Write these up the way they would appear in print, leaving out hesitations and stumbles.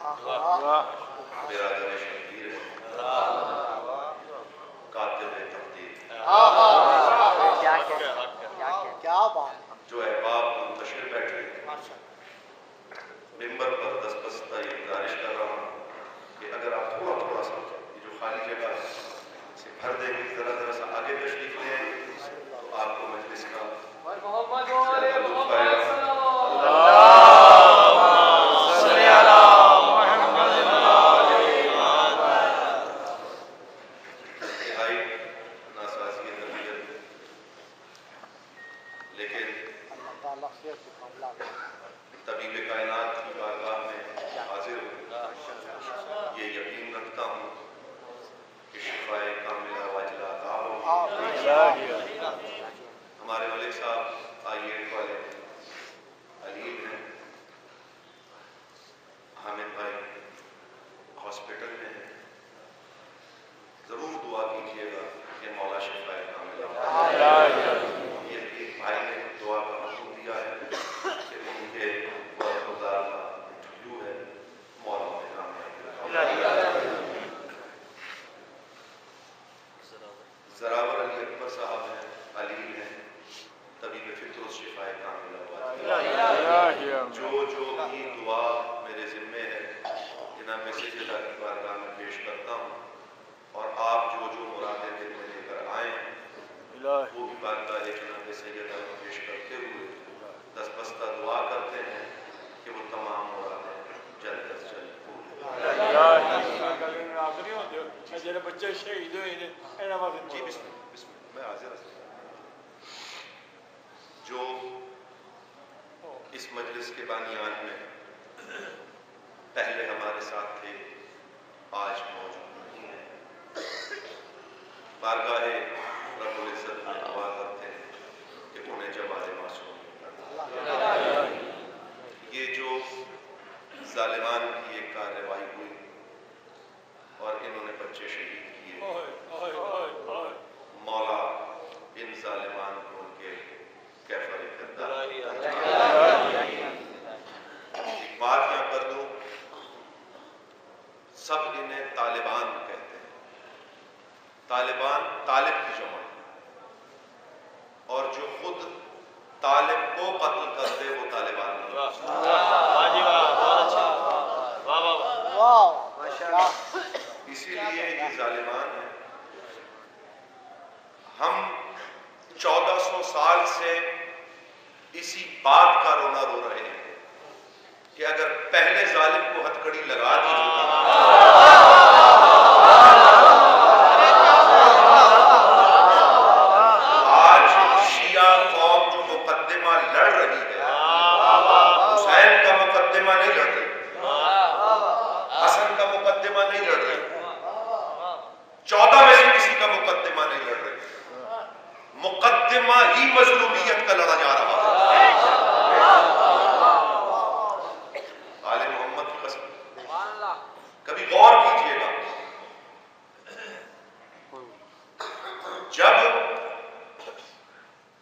برادر شبیر ہے، کاتب تقدیر، کیا بات، جو احباب منتشر بیٹھے ہیں، ممبر پر دستبستہ یہ گزارش کر رہا ہوں کہ اگر آپ تھوڑا سا یہ جو خالی جگہ ہے اسے بھر دیں گے، ذرا سا آگے تشریف لیں تو آپ کو مجلس کا انتہائی ناسازی طبیعت، لیکن طبیب کائنات کی بارگاہ میں حاضر ہوں، یہ یقین رکھتا ہوں کہ شفائے کاملہ واجلہ عطا ہو۔ ہمارے ملک صاحب آئی-ایڈ والے علیم ہیں، حامد بھائی ہاسپٹل میں ہیں، ضرور دعا کیجیے گا کہ مولا شفائے کاملہ عطا ہو۔ یہ ایک بھائی نے دعا کا حکم دیا ہے کہ ان کے خدا کا انٹرویو ہے، مولا میں کامیابی زراور علی اکبر صاحب ہیں، علیم ہیں، طبیب فطرت شفائے کاملہ جو بھی دعا میرے ذمے ہے جناب میں سجدہ کی بارگاہ میں پیش کرتا ہوں، اور آپ جو مرادیں دل میں لے کر آئے ہیں وہ بھی بارگاہ جناب سیدہ میں پیش کرتے ہوئے دستبستہ دعا کرتے ہیں کہ وہ تمام مرادیں جلد از جلد پوری جی بسم میں حاضر ہوں۔ جو اس مجلس کے بانیان میں پہلے ہمارے ساتھ تھے، آج موجود نہیں ہیں، بارگاہ رب العزت میں دعا کرتے ہیں کہ انہیں جوار معصوم کرنا۔ یہ جو ظالمان کی ایک کارروائی ہوئی اور انہوں نے بچے شہید کیے، مولا ان ظالمان کو ان کے کیفر کردار ایک بات یہاں کر دوں، سب انہیں طالبان کہتے ہیں، طالبان طالب کی جمع ہے، اور جو خود طالب کو قتل کر دے وہ طالبان نہیں۔ اسی لیے یہ ظالمان ہیں۔ ہم 1400 سال سے اسی بات کا رونا رو رہے ہیں کہ اگر پہلے ظالم کو ہتھکڑی لگا دی ہوتی، آج شیعہ قوم جو مقدمہ لڑ رہی ہے، حسین کا مقدمہ نہیں لڑ رہی، حسن کا مقدمہ نہیں لڑ رہی، 14 میں سے کسی کا مقدمہ نہیں لڑ رہی، مقدمہ ہی مظلومیت کا لڑا جا رہا ہے۔ آل محمد کی قسم، کبھی غور کیجئے گا، جب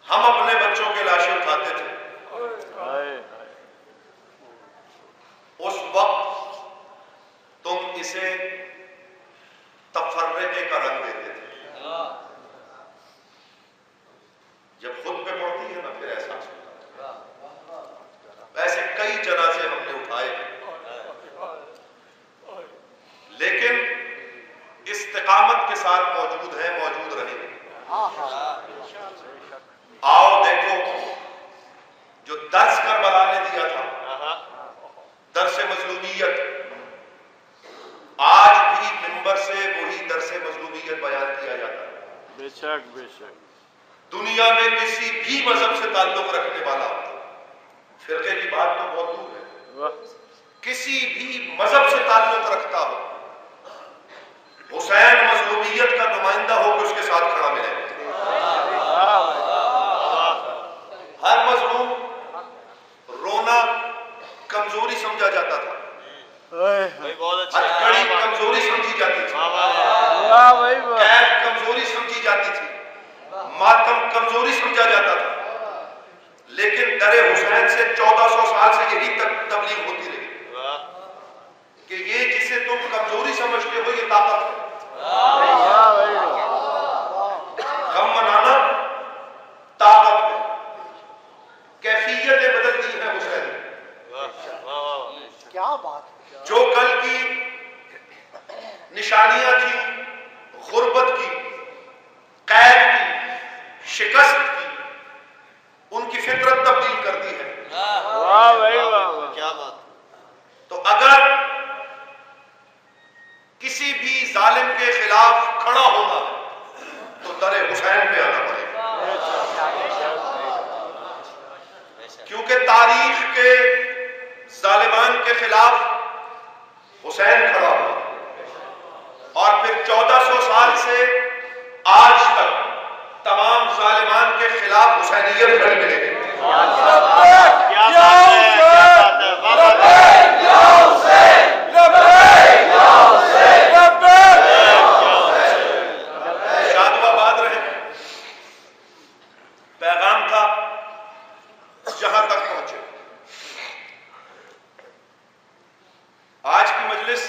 ہم اپنے بچوں کے لاشیں اٹھاتے تھے اس وقت تم اسے تفرقے کا رنگ دیتے تھے، جب خود پہ پڑتی ہے نا پھر احساس ہوتا ہے۔ ایسے کئی جنازے ہم نے اٹھائے ہیں، لیکن استقامت کے ساتھ موجود ہیں، موجود رہیں گے۔ آؤ دیکھو جو درس کربلا نے دیا تھا، درس مظلومیت، آج بھی منبر سے وہی درس مظلومیت بیان کیا جاتا ہے۔ بے شک بے شک۔ دنیا میں کسی بھی مذہب سے تعلق رکھنے والا، فرقے کی بات تو بہت دور ہے، کسی بھی مذہب سے تعلق رکھتا ہو، حسین مظلومیت کا نمائندہ ہو کہ اس کے ساتھ کھڑا ملے۔ ہر مظلوم رونا کمزوری سمجھا جاتا تھا، ہتھکڑی کمزوری سمجھی جاتی تھی، قید کمزوری سمجھی جاتی تھی، ماتم کمزوری سمجھا جاتا تھا، لیکن در حسین سے 1400 سال سے یہی تبلیغ ہوتی رہی کہ یہ جسے تم کمزوری سمجھتے ہو یہ طاقت ہے. غم منانا طاقت ہے. کیفیتیں بدل دی ہیں حسین. کیا بات. جو کل کی نشانیاں تھیں غربت کی، قید کی، شکست کی، ان کی فطرت تبدیل کر دی ہے. واہ بھائی واہ، کیا بات. تو اگر کسی بھی ظالم کے خلاف کھڑا ہونا تو در حسین پہ آنا پڑے گا. کیونکہ تاریخ کے ظالمان کے خلاف حسین کھڑا ہوا اور پھر 1400 سال سے آج تک تمام ظالمان کے خلاف حسینیت کھڑی ملے گی. شاد و آباد رہے. پیغام تھا جہاں تک پہنچے. آج کی مجلس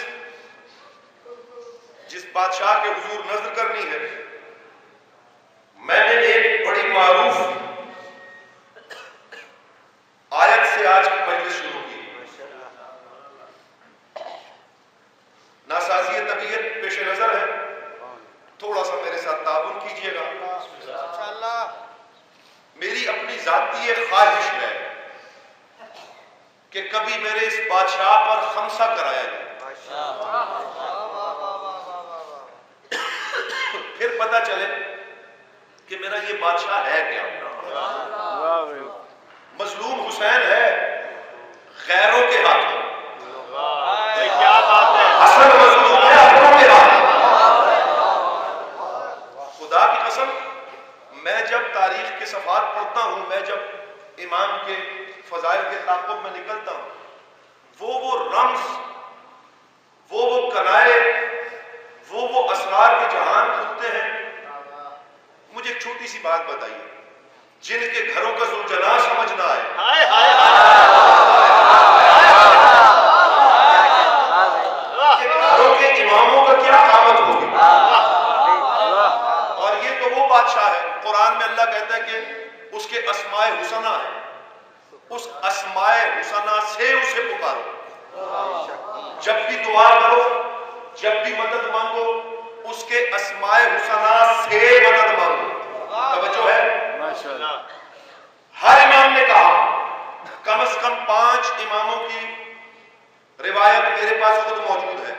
جس بادشاہ کے حضور نظر کرنی ہے، میں نے ایک بڑی معروف آیت سے آج کی مجلس شروع کی. ناسازی طبیعت پیش نظر ہے، تھوڑا سا میرے ساتھ تعاون کیجیے گا. میری اپنی ذاتی خواہش ہے کہ کبھی میرے اس بادشاہ پر خمسہ کرایا جائے، پھر پتہ چلے کہ میرا یہ بادشاہ ہے کیا. مظلوم حسین ہے غیروں کے ہاتھوں. کیا بات ہے. حسن مظلوم ہے اپنوں کے ہاتھوں. خدا کی قسم، میں جب تاریخ کے صفحات پڑھتا ہوں، میں جب امام کے فضائل کے تعاقب میں نکلتا ہوں، وہ رمز، وہ کنائے، وہ اسرار کے جہان کھلتے ہیں. مجھے ایک چھوٹی سی بات بتائیے، جن کے گھروں کا ذوالجلال سمجھنا ہے، کہ گھروں کے اماموں کا کیا قامت ہوگی. اور یہ تو وہ بادشاہ ہے، قرآن میں اللہ کہتا ہے کہ اس کے اسماء حسنہ ہے، اس اسماء حسنہ سے اسے پکارو. جب بھی دعا کرو، جب بھی مدد مانگو، اس کے اسماء حسنہ سے مدد مانگو. توجہ ہے. ہر امام نے کہا، کم از کم 5 اماموں کی روایت میرے پاس خود موجود ہے،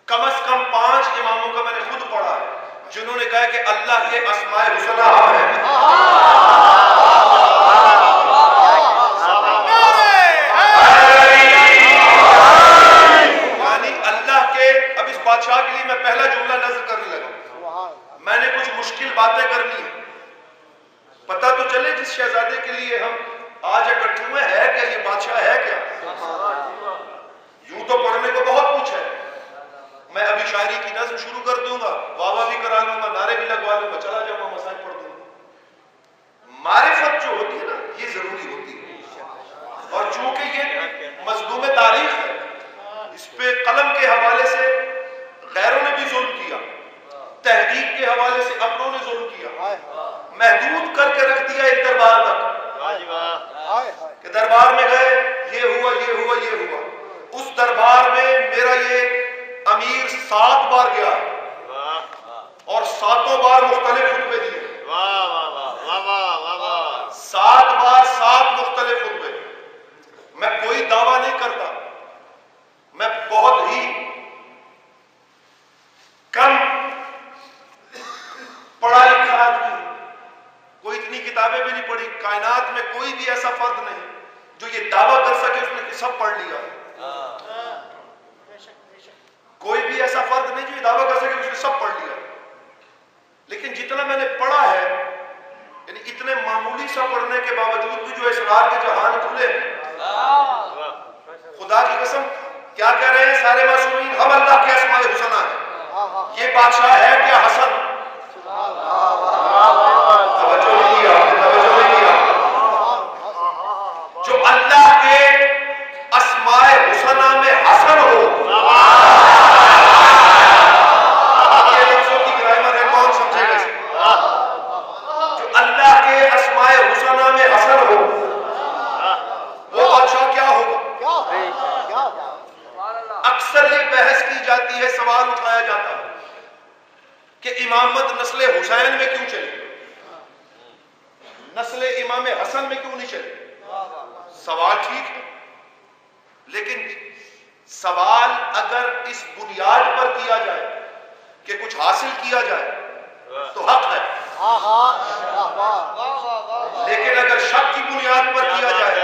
کم از کم 5 اماموں کا میں نے خود پڑھا ہے جنہوں نے کہا کہ اللہ کے اسماء حسنہ ہم ہیں. یعنی اللہ کے، اب اس بادشاہ کے لیے میں پہلا جملہ نظر کرنے لگا. میں نے کچھ مشکل باتیں کرنی ہیں. پتہ تو چلے جس شہزادے کے لیے ہم آج اکٹھے ہوئے ہے کیا، یہ بادشاہ ہے کیا. یوں تو پڑھنے کو بہت کچھ ہے. میں ابھی شاعری کی نظم شروع کر دوں گا، واہ واہ بھی کرا لوں گا، نعرے بھی لگوا لوں گا، چلا جاؤں گا، مسائل پڑھ دوں گا. معرفت جو ہوتی ہے نا، یہ ضروری ہوتی ہے. اور چونکہ یہ مظلوم تاریخ ہے، اس پہ قلم کے حوالے سے غیروں نے بھی ظلم کیا، تحقیق کے حوالے سے اپنوں نے ظلم کیا، محدود کر کے رکھ دیا ایک دربار تک کہ دربار میں گئے، یہ ہوا یہ ہوا یہ ہوا. اس دربار میں میرا یہ امیر 7 بار گیا اور 7 بار مختلف خطبے دیے. 7 بار 7 مختلف خطبے. میں کوئی دعویٰ نہیں کرتا، میں بہت ہی کم پڑھا لکھا آدمی ہوں، کوئی اتنی کتابیں بھی نہیں پڑھی. کائنات میں کوئی بھی ایسا فرد نہیں جو یہ دعویٰ کر سکے اس نے سب پڑھ لیا. کوئی بھی ایسا فرد نہیں جو یہ دعویٰ کر سکے اس نے سب پڑھ لیا. لیکن جتنا میں نے پڑھا ہے، یعنی اتنے معمولی سا پڑھنے کے باوجود بھی جو اسرار کے جہان کھلے ہیں. خدا کی قسم، کیا کہہ رہے ہیں سارے معصومین؟ ہم اللہ کے اسماء حسنہ ہیں. یہ بادشاہ ہے کیا حسن؟ توجہ نہیں کیا، توجہ نہیں کیا. جو اللہ کے اسماء حسنہ میں حسن ہو بڑی بحث کی جاتی ہے، سوال اٹھایا جاتا ہے کہ امامت نسل حسین میں کیوں چلی، نسل امام حسن میں کیوں نہیں چلی؟ سوال ٹھیک ہے، لیکن سوال اگر اس بنیاد پر کیا جائے کہ کچھ حاصل کیا جائے تو حق ہے، لیکن اگر شک کی بنیاد پر کیا جائے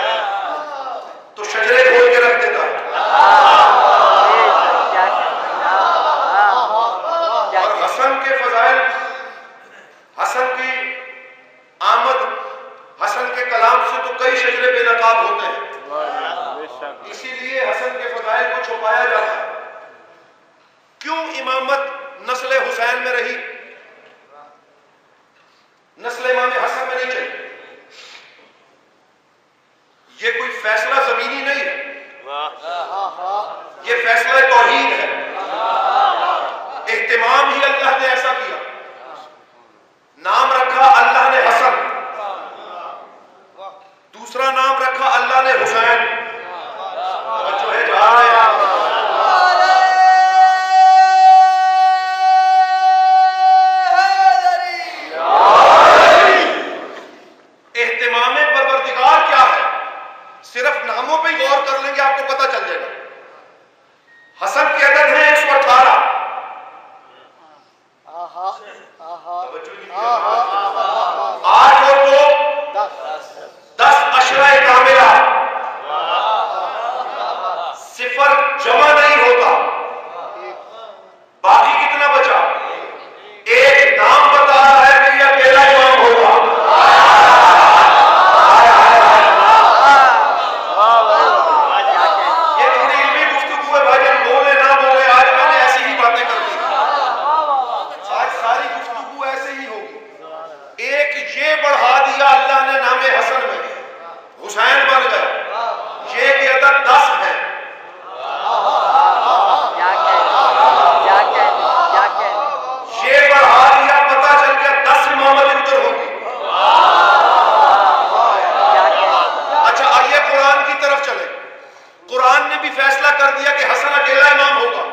تو شجرے کھول کے رکھ دیتا ہے۔ اور حسن کے فضائل، حسن کی آمد، حسن کے کلام سے تو کئی شجرے بے نقاب ہوتے ہیں، اسی لیے حسن کے فضائل کو چھپایا جاتا ہے۔ کیوں امامت نسل حسین میں رہی، نسل امام حسن میں نہیں چلی؟ یہ کوئی فیصلہ زمینی نہیں ہے، یہ فیصلہ توحید ہے۔ اہتمام ہی اللہ نے ایسا کیا، نام رکھا اللہ نے حسن، دوسرا نام رکھا اللہ نے حسین۔ جو ہے جا رہے ہیں اہتمام پروردگار کیا ہے، صرف ناموں پہ ہی غور کر لیں گے آپ کو پتہ چل جائے گا۔ حسن کے عدد ہیں 118، آٹھ اور دو 10 عشرہ کاملہ، صفر جمع نہیں ہوتا، باقی کتنا بچا؟ ایک نام بتا رہا ہے کہ یہ اکیلا امام ہوگا۔ یہ تھوڑی علمی گفتگو ہے بھائی جان، بولے نہ بولے، آج میں نے ایسی ہی باتیں کر دی، آج ساری گفتگو ایسے ہی ہوگی۔ ایک یہ بڑھا دیا اللہ نے نام حسن میں، حسین بن گئے، یہ کے عدد 10 ہے۔ یہ بڑھا دیا، پتہ چل گیا 10 امامت ادھر ہوگی۔ اچھا آئیے قرآن کی طرف چلے، قرآن نے بھی فیصلہ کر دیا کہ حسن اکیلا امام ہوگا،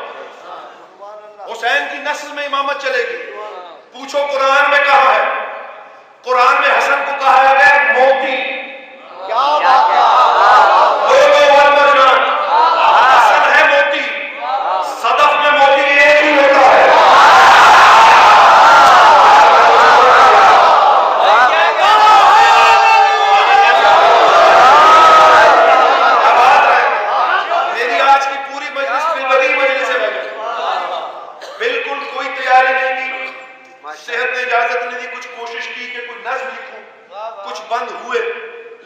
حسین کی نسل میں امامت چلے گی۔ پوچھو قرآن میں کہا ہے؟ قرآن میں حسن کو کہا ہے موتی، والمرجان، حسن ہے موتی، صدف میں موتی ایک ہی ہوتا ہے۔ میری آج کی پوری مجلس بڑی مجلس ہے، بالکل کوئی تیاری نہیں کی، صحت نے اجازت نہیں دی، کچھ کوشش کی کہ کوئی نظم لکھوں، کچھ بند ہوئے،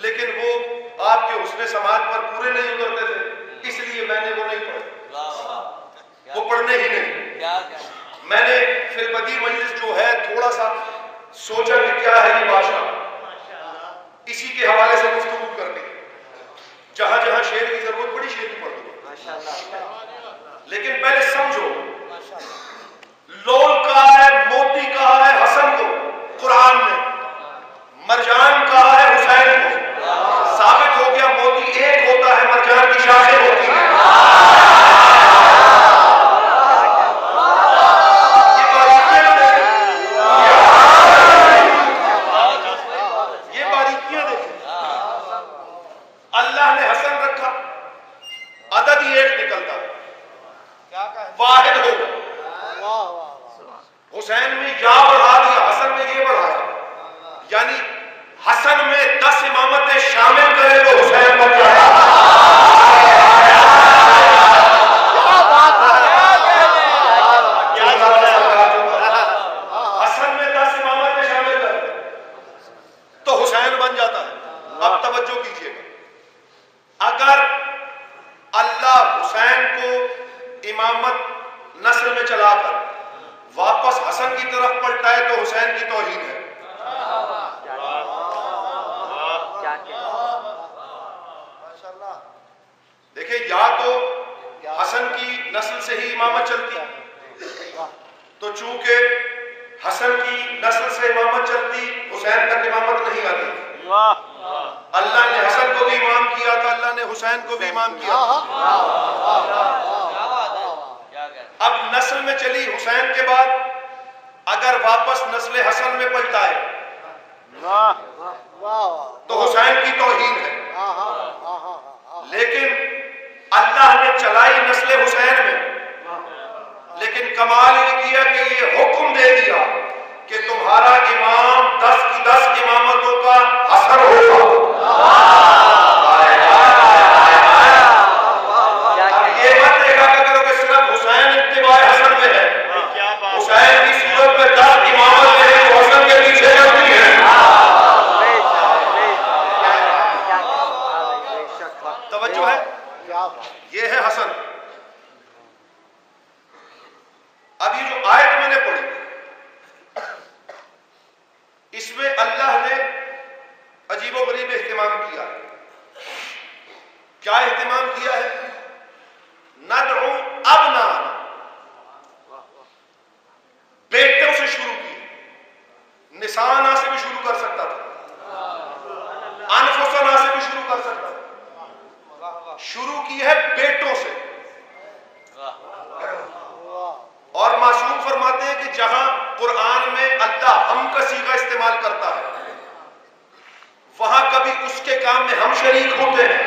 لیکن وہ آپ کے حسن سماعت پر پورے نہیں اترتے تھے، اس لیے میں نے وہ نہیں پڑھا، وہ پڑھنے ہی نہیں۔ میں نے فی البدی مجلس جو ہے تھوڑا سا سوچا کہ کیا ہے یہ بادشاہ، اسی کے حوالے سے گفتگو کرنی، جہاں جہاں شعر کی ضرورت پڑی شعر کی پڑھ دوں، لیکن پہلے سمجھو، لول کہا ہے، موتی کہا ہے حسن کو قرآن نے، مرجان کہا ہے حسین کو، ثابت ہو گیا موتی ایک ہوتا ہے، مرجان کی شاخیں ہوتی ہیں۔ یہ باریکیاں دیکھیں، یہ باریکیاں دیکھیں، اللہ نے حسن رکھا، عدد ہی ایک نکلتا ہے، واحد ہو۔ حسین میں یا بڑھا دیا، حسن میں یہ بڑھایا، یعنی حسن میں 10 امامتیں شامل کرے تو حسین بن جائے۔ حسن میں 10 امامتیں شامل کرے تو حسین بن جاتا ہے۔ اب توجہ کیجئے گا، اگر اللہ حسین کو امامت نسل میں چلا کر واپس حسن کی طرف پلٹائے تو حسین کی توہین ہے۔ دیکھیں، یا تو حسن کی نسل سے ہی امامت چلتی، تو چونکہ حسن کی نسل سے امامت چلتی، حسین تک امامت نہیں آتی۔ اللہ نے حسن کو بھی امام کیا تھا، اللہ نے حسین کو بھی امام کیا تھا، نسل میں چلی حسین کے بعد اگر واپس نسل حسن میں پلٹائے تو حسین کی توہین ہے، لیکن اللہ نے چلائی نسل حسین میں، لیکن کمال یہ کیا کہ یہ حکم دے دیا کہ تمہارا امام 10 کی 10 امامتوں کا حسن ہوگا۔ اب یہ مت دیکھا کرو کہ صرف حسین اتباع حسن میں ہے، حسین کی صورت میں 10 امامت ہے جو حسن کے پیچھے چلتی ہے۔ توجہ ہے، یہ ہے حسن۔ اب یہ جو آیت میں نے پڑھی اس میں اللہ نے عجیب و غریب اہتمام کیا ہے۔ کیا اہتمام کیا ہے؟ ندعو ابناءنا، بیٹوں سے شروع کی، نساءنا سے بھی شروع کر سکتا تھا، انفسنا سے بھی شروع کر سکتا تھا، شروع کی ہے بیٹوں سے۔ اور معصوم فرماتے ہیں کہ جہاں قرآن میں اللہ ہم کا صیغہ استعمال کرتا ہے وہاں کبھی اس کے کام میں ہم شریک ہوتے ہیں،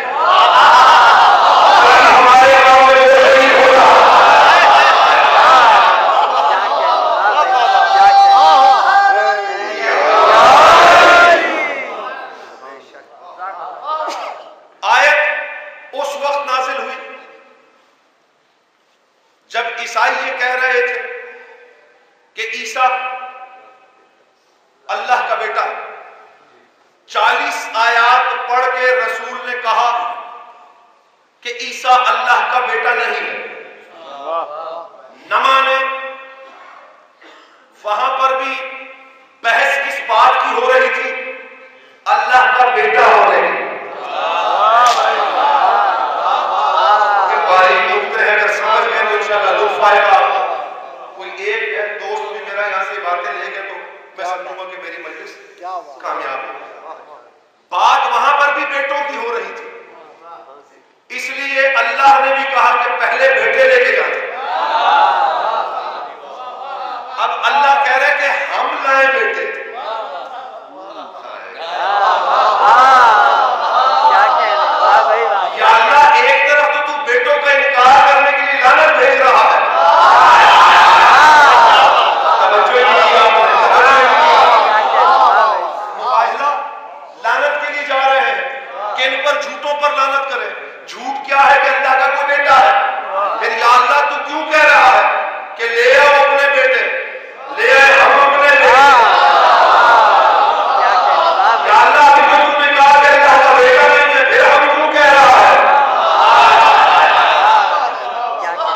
ہمارے کام میں وہ شریک ہوتا ہے۔ آیت اس وقت نازل ہوئی جب عیسائی یہ کہہ رہے تھے کہ عیسیٰ اللہ کا بیٹا ہے۔ 40 آیات پڑھ کے رسول نے کہا کہ عیسیٰ اللہ کا بیٹا نہیں ہے، نہ مانے۔ وہاں پر بھی بحث کس بات کی ہو رہی تھی؟ اللہ کا بیٹا ہو رہی تھی۔ اگر سمجھ گئے تو انشاءاللہ لطف آئے گا۔ کوئی ایک دوست بھی میرا یہاں سے باتیں لے گئے تو میں سمجھوں گا کہ میری مجلس کامیاب ہے۔ بات وہاں پر بھی بیٹوں کی ہو رہی تھی، اس لیے اللہ نے بھی کہا کہ پہلے بیٹے لے کے جاتے۔ اب اللہ کہہ رہے کہ ہم لائے بیٹے۔ یا اللہ ایک طرف تو بیٹوں کا انکار کرنے کے لیے لعنت بھیج رہا ہے، لعنت کے لیے جا رہے ہیں کہ ان پر جھوٹوں پر لعنت کرے۔ جھوٹ کیا ہے کہ اللہ کا کوئی بیٹا ہے؟ پھر یا اللہ تو کیوں کہہ رہا ہے کہ لے آؤ اپنے بیٹے، لے آئے ہم اپنے بیٹے؟ یا اللہ ابھی تو تم نے کہا کہ اللہ کا بیٹا نہیں ہے، پھر ہم کیوں کہہ رہا ہے؟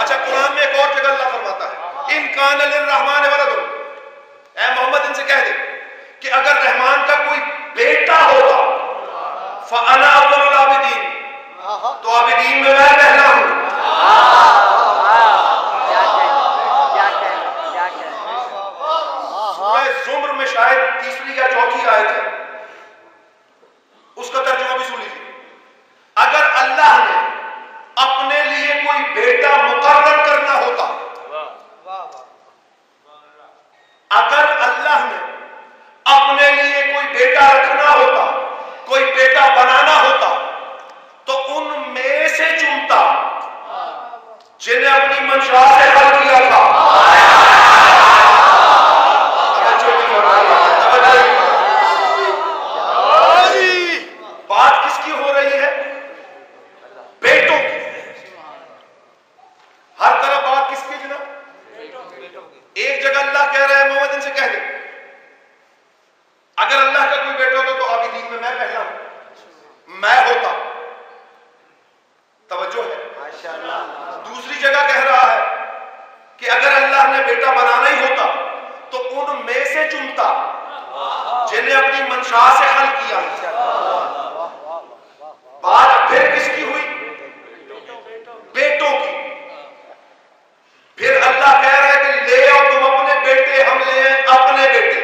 اچھا قرآن میں ایک اور جگہ اللہ فرماتا ہے ان کان للرحمن ولد، اے محمد ان سے کہہ دے کہ اگر رحمان کا کوئی بیٹا ہوتا فانا اول العابدین، تو عابدین میں پہلا ہوں۔ سورہ زمر میں شاید تیسری یا چوتھی آیت ہے، اس کا ترجمہ بھی سن لیجیے۔ اگر اللہ نے اپنے لیے کوئی بیٹا مقرر کرنا ہوتا، اگر اللہ نے اپنے لیے کوئی بیٹا رکھنا ہوتا، کوئی بیٹا بنانا ہوتا، تو ان میں سے چنتا جنہیں اپنی منشا سے حل کیا تھا۔ بات کس کی ہو رہی ہے؟ بیٹوں کی۔ ہر طرف بات کس کی جناب؟ ایک جگہ اللہ کہہ رہا ہے محمد ان سے کہہ دے اگر اللہ کا کوئی بیٹا ہوتا تو عابدین میں پہلا ہوں، میں ہوتا۔ توجہ ہے۔ دوسری جگہ کہہ رہا ہے کہ اگر اللہ نے بیٹا بنانا ہی ہوتا تو ان میں سے چنتا جنہیں اپنی منشا سے حل کیا۔ بات پھر کس کی ہوئی؟ بیٹوں کی۔ پھر اللہ کہہ رہا ہے کہ لے آؤ تم اپنے بیٹے، ہم لے آئے اپنے بیٹے۔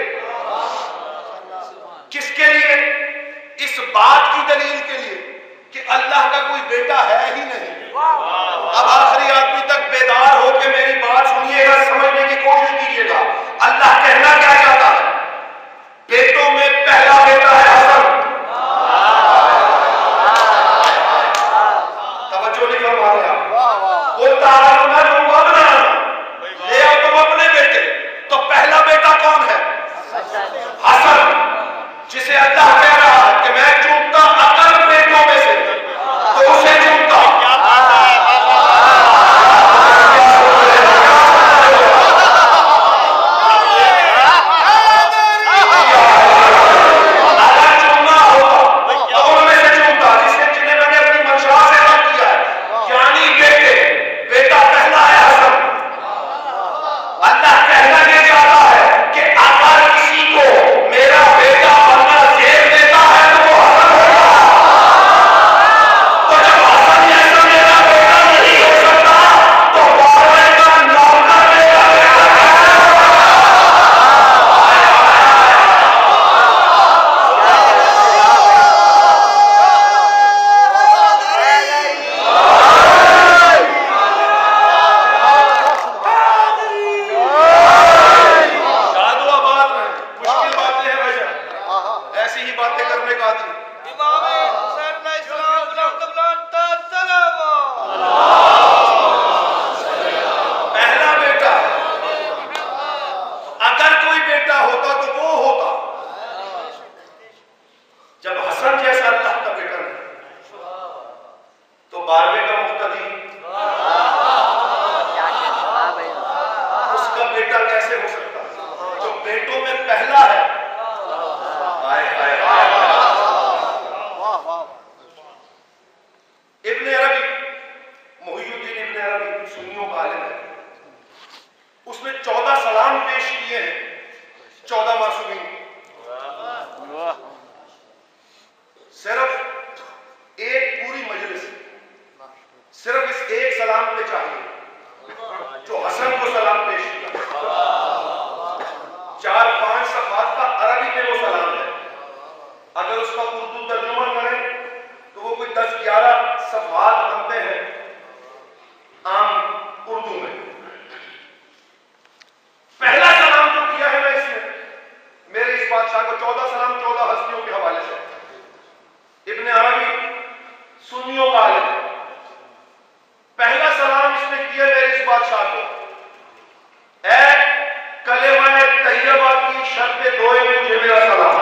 کس کے لیے؟ اس بات کی دلیل کے لیے کہ اللہ کا کوئی بیٹا ہے ہی نہیں۔ اب آخری آدمی تک بیدار ہو کے میری بات سنیے گا پہلا ہے. ابن عربی, محی الدین ابن عربی سنیوں کا عالم ہے. اس نے 14 سلام پیش کیے ہیں 14 معصومین. صرف ایک پوری مجلس صرف اس ایک سلام پہ چاہیے جو حسن کو سلام پیش کیا. 4-5 صفحات کا عربی میں وہ سلام ہے. اگر اس کا اردو ترجمہ کریں تو وہ کوئی 10-11 صفحات بنتے ہیں عام اردو میں. پہلا سلام جو کیا ہے میں اس میں میرے اس بادشاہ کو 14 سلام 14 ہستیوں کے حوالے سے. ابن عربی سنیوں کا عالم ہے. پہلا سلام اس نے کیا میرے اس بادشاہ کو, اے کلمہ طیبہ کی شرط دوئے مجھے میرا سلام.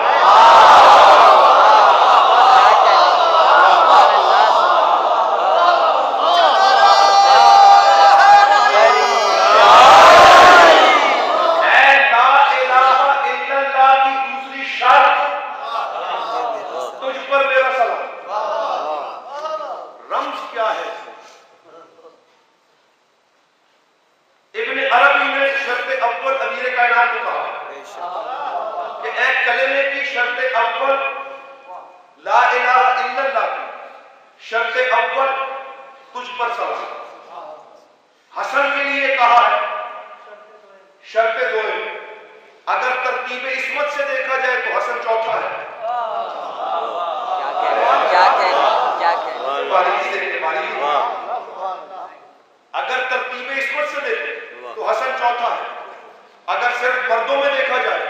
ابن عربی نے شرط اول امیر کائنات کو کہا کہ اے کلمے کی شرط اول, لا الہ الا اللہ کی شرط اول تجھ پر سلام. حسن کے لیے کہا ہے شرط دوئم. اگر ترتیب عصمت سے دیکھا جائے تو حسن چوتھا ہے. اگر ترتیب عصمت سے دیکھیں تو حسن چوتھا ہے. اگر صرف مردوں میں دیکھا جائے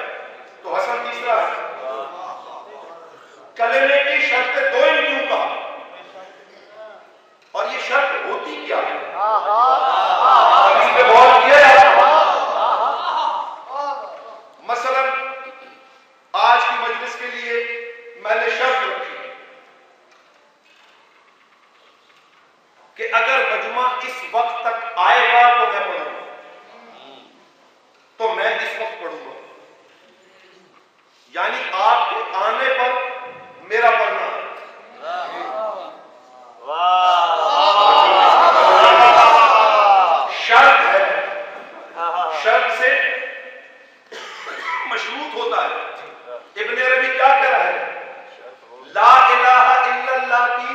تو حسن تیسرا ہے. کلمے کی شرط دوئم کیوں کہا اور یہ شرط ہوتی کیا ہے اس پہ غور کیا جائے. مثلا آج کی مجلس کے لیے میں نے شرط رکھی کہ اگر مجمع اس وقت تک آئے گا تو میں پڑھوں گا, تو میں اس وقت پڑھوں گا. یعنی آپ کے آنے پر میرا پڑھنا ہے. شرط ہے, شرط سے مشروط ہوتا ہے. ابن عربی کیا کہہ رہا ہے, لا الہ الا اللہ کی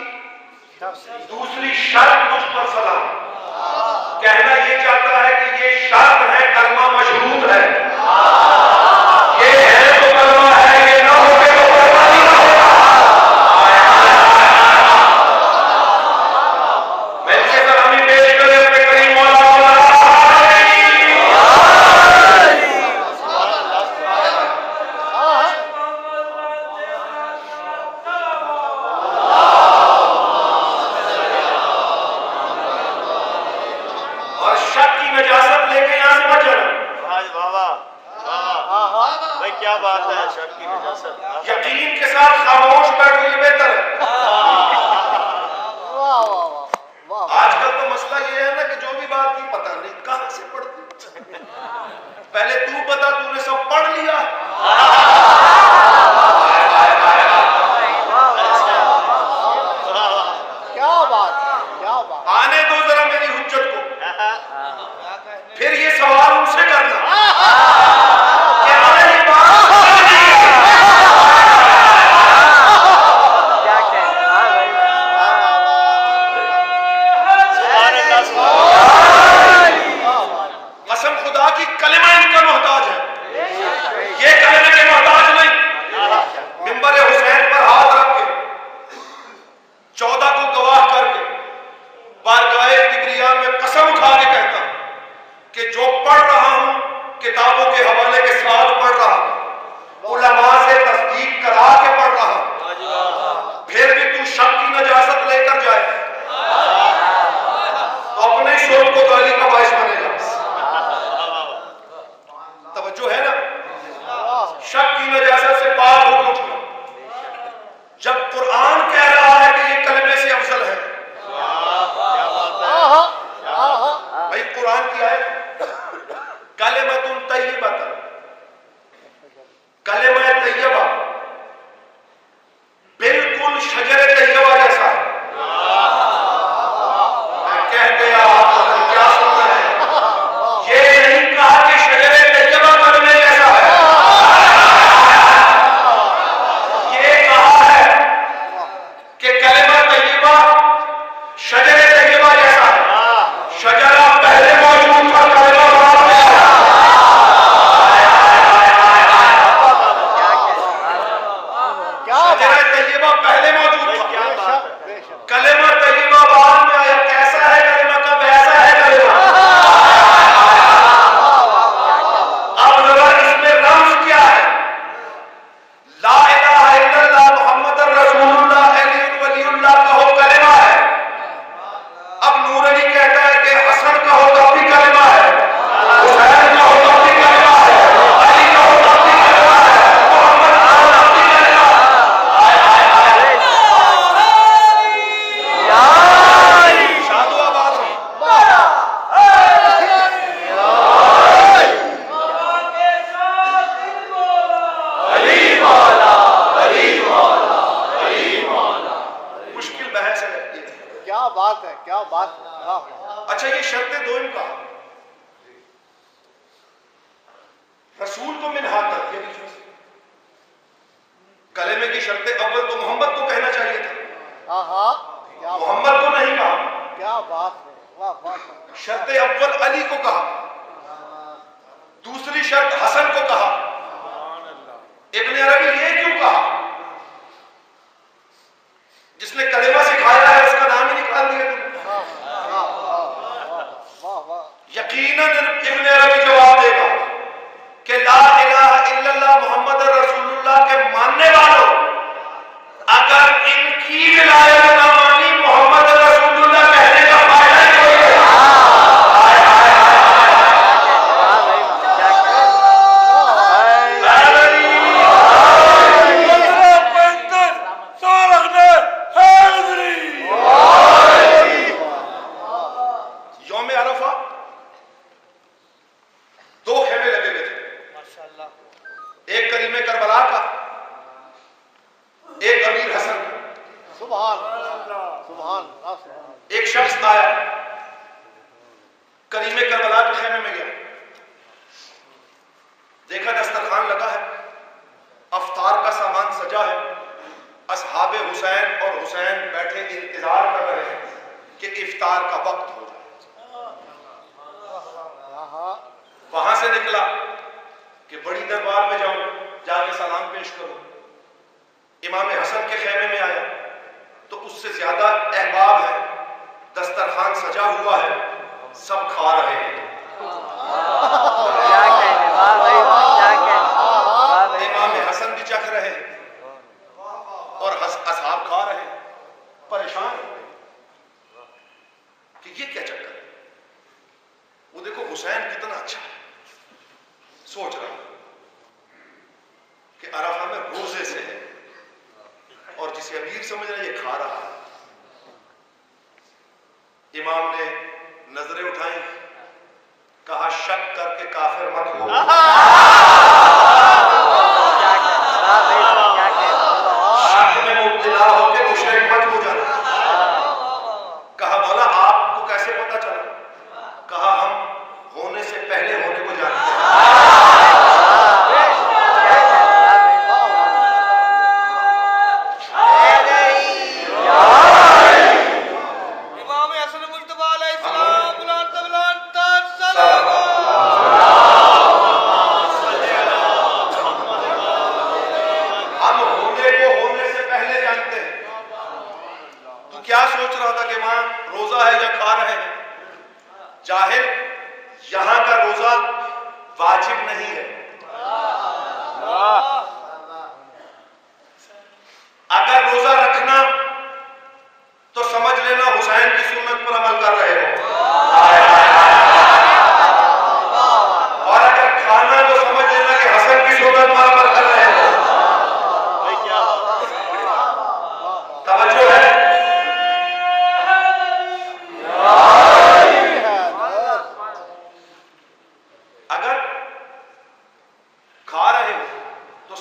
دوسری شرط مجھ پر سلام. کہنا یہ چاہتا ہے کہ یہ شرط ہے, کلمہ مشروط ہے. یہ ہے تو کلمہ ہے, یہ نہ ہو تو کلمہ نہیں نہ ہوگا. میں اس کے سلامی پیش کرے اپنے کریم مولا یقین کے ساتھ خاموش بیٹھو, یہ بہتر ہے. آج کل تو مسئلہ یہ ہے نا کہ جو بھی بات کی پتہ نہیں کہاں سے پڑھتی. پہلے تو بتا, تو نے سب پڑھ لیا. کیا بات آنے دو ذرا میری حجت کو, پھر یہ سوال ان سے کرنا کہ آنے کی بات قسم خدا کی کلمہ ان کا محتاج ہے, یہ کلمے کے محتاج نہیں. منبر حسین پر ہاتھ رکھ کے 14 کو گواہ کر کے بارگاہ کبریاء میں قسم کھا کے کہتا کہ جو پڑھ رہا ہوں کتابوں کے حوالے کے ساتھ پڑھ رہا ہوں, علماء سے تصدیق کرا کے پڑھ رہا ہوں. پھر بھی تو شک کی نجاست لے کر جائے تو اپنے شور کو گالی کا باعث بنے گا. توجہ ہے نا, شک کی نجاست سے پاک ہو اٹھنا. جب قرآن کہہ رہا ہے کہ یہ کلمے سے افضل ہے, بھائی قرآن کی آیت کلمۃ طیبۃ کلمہ طیبہ بالکل شجر طیبہ جیسا ہے. میں کہہ گیا آپ کیا سن رہے ہیں؟ یہ نہیں کہا کہ شجر طیبہ کلمے جیسا ہے، یہ کہا ہے کہ کلمہ طیبہ شجر طیبہ جیسا ہے. شجرہ پہلے موجود تھا، کلمہ بعد میں آیا. شجرہ طیبہ پہلے موجود تھا، کلمہ طیبہ بعد میں آیا. کیسا ہے کلمہ کا؟ ویسا ہے کلمہ. اب ذرا اس میں رمز کیا ہے؟ لا الہ الا اللہ محمد رسول اللہ علی ولی اللہ کہو کلمہ ہے. اب نور علی کہتا ہے کہ حسن کہو تب بھی کلمہ ہے، حسین کہو تب بھی کلمہ ہے، علی کہو تب بھی کلمہ ہے، محمد کہو تب بھی کلمہ ہے. شادو آباد ہوں. مشکل بحث ہے یہ. کیا بات ہے، کیا بات ہے. اچھا یہ شرط دوم کا رسول کو منہا کر دیا. کلمے کی شرط اول تو محمد کو کہنا چاہیے تھا، محمد کو نہیں کہا. کیا بات ہے. واہ واہ. شرط اول علی کو کہا، دوسری شرط حسن کو کہا. ابن عربی یہ کیوں کہا؟ جس نے کلمہ سکھایا ہے اس کا نام ہی نکال دیا تم. یقیناً ابن عربی جواب دے گا کہ لا الہ الا اللہ محمد رسول اللہ کے ماننے والوں، اگر ان کی ولایت نہ مانی محمد رسول اللہ کہنے کا فائدہ ہی کوئی ہے. یوم عرفہ دو خیمے لگے ہوئے تھے، ایک کریم کربلا کا، ایک امیر حسن کا. سبحان اللہ، سبحان اللہ. ایک شخص آیا کریم کربلا کے خیمے میں گیا، دیکھا دسترخوان لگا ہے، افطار کا سامان سجا ہے، اصحاب حسین اور حسین بیٹھے انتظار کر رہے ہیں کہ افطار کا وقت ہو جائے. وہاں سے نکلا کہ بڑی دربار میں جاؤں، جا کے سلام پیش کروں. امام حسن کے خیمے میں آیا تو اس سے زیادہ احباب ہے، دسترخوان سجا ہوا ہے، سب کھا رہے ہیں. امام حسن بھی چکھ رہے ہیں اور اصحاب کھا رہے ہیں، پریشان کہ یہ کیا چکر ہے. وہ دیکھو حسین کتنا اچھا ہے، سوچ رہا کہ عرفہ میں روزے سے ہے اور جسے امیر سمجھ رہا ہے یہ کھا رہا ہے. امام نے نظریں اٹھائیں، کہا شک کر کے کافر مت ہو. شک میں مبتلا ہو کے مشرک مت ہو جانا. کہا مولا آپ کو کیسے پتا چلا؟ کہا ہم ہونے سے پہلے ہونے کو جانتے ہیں. کیا سوچ رہا تھا کہ وہاں روزہ ہے یا کھا رہے ہیں؟ جاہل، یہاں کا روزہ واجب نہیں ہے. اگر روزہ رکھنا تو سمجھ لینا حسین کی سنت پر عمل کر رہے ہو، اور اگر کھانا تو سمجھ لینا کہ حسن کی سنت پر عمل کر رہے ہو. توجہ ہے؟ اگر کھا رہے ہو تو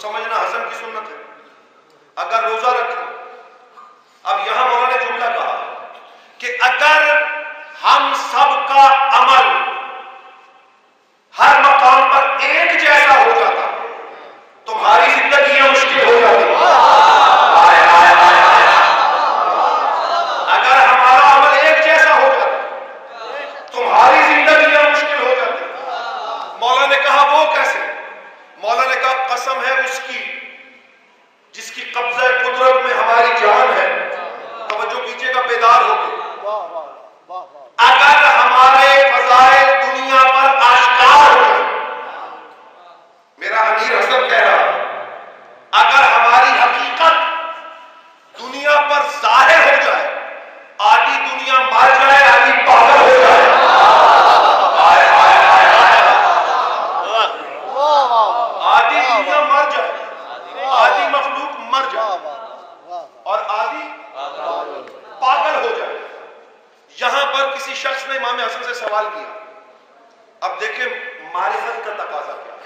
معرفت کا تقاضا کیا ہے.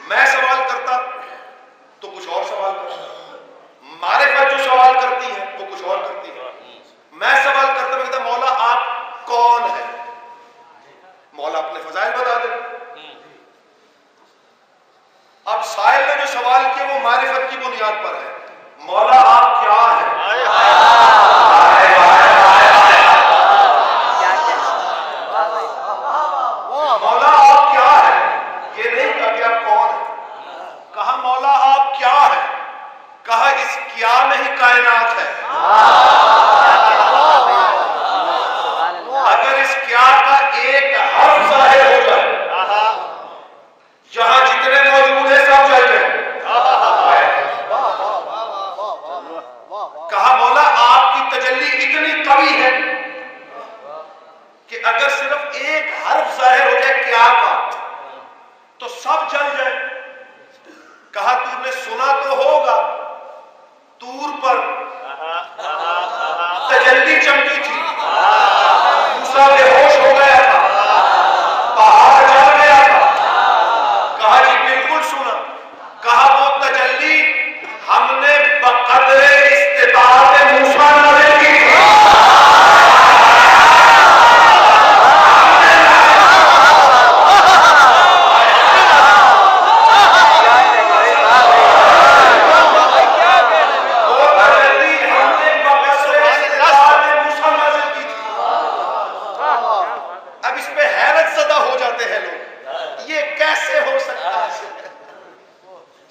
میں سوال کرتا تو کچھ اور سوال کرتا, معرفت جو سوال کرتی ہے وہ کچھ اور کرتی ہے. میں سوال کرتا میں کہتا مولا آپ کون ہیں, مولا اپنے فضائل بتا دے. اب سائل نے جو سوال کیا وہ معرفت کی بنیاد پر ہے, مولا آپ کیا ہیں. مولا آپ کیا ہیں, یہ نہیں کہا کہ آپ کون ہیں, کہا مولا آپ کیا ہیں, کہا اس کیا میں ہی کائنات ہے. اگر اس کیا کا ایک حرف ظاہر ہو جائے یہاں جتنے موجود ہیں سب جل جائیں. کہا مولا آپ کی تجلی اتنی قوی ہے کہ اگر صرف ایک حرف ظاہر ہو جائے کیا کا تو سب جل جائے. کہا تو نے سنا تو ہوگا طور پر تجلی چمکی تھی, موسیٰ بے ہوش ہو گیا تھا, پہاڑ جل گیا تھا. کہا جی بالکل سنا. کہا وہ تجلی ہم نے بقدر استطاعت موسیٰ نازل کی تھی.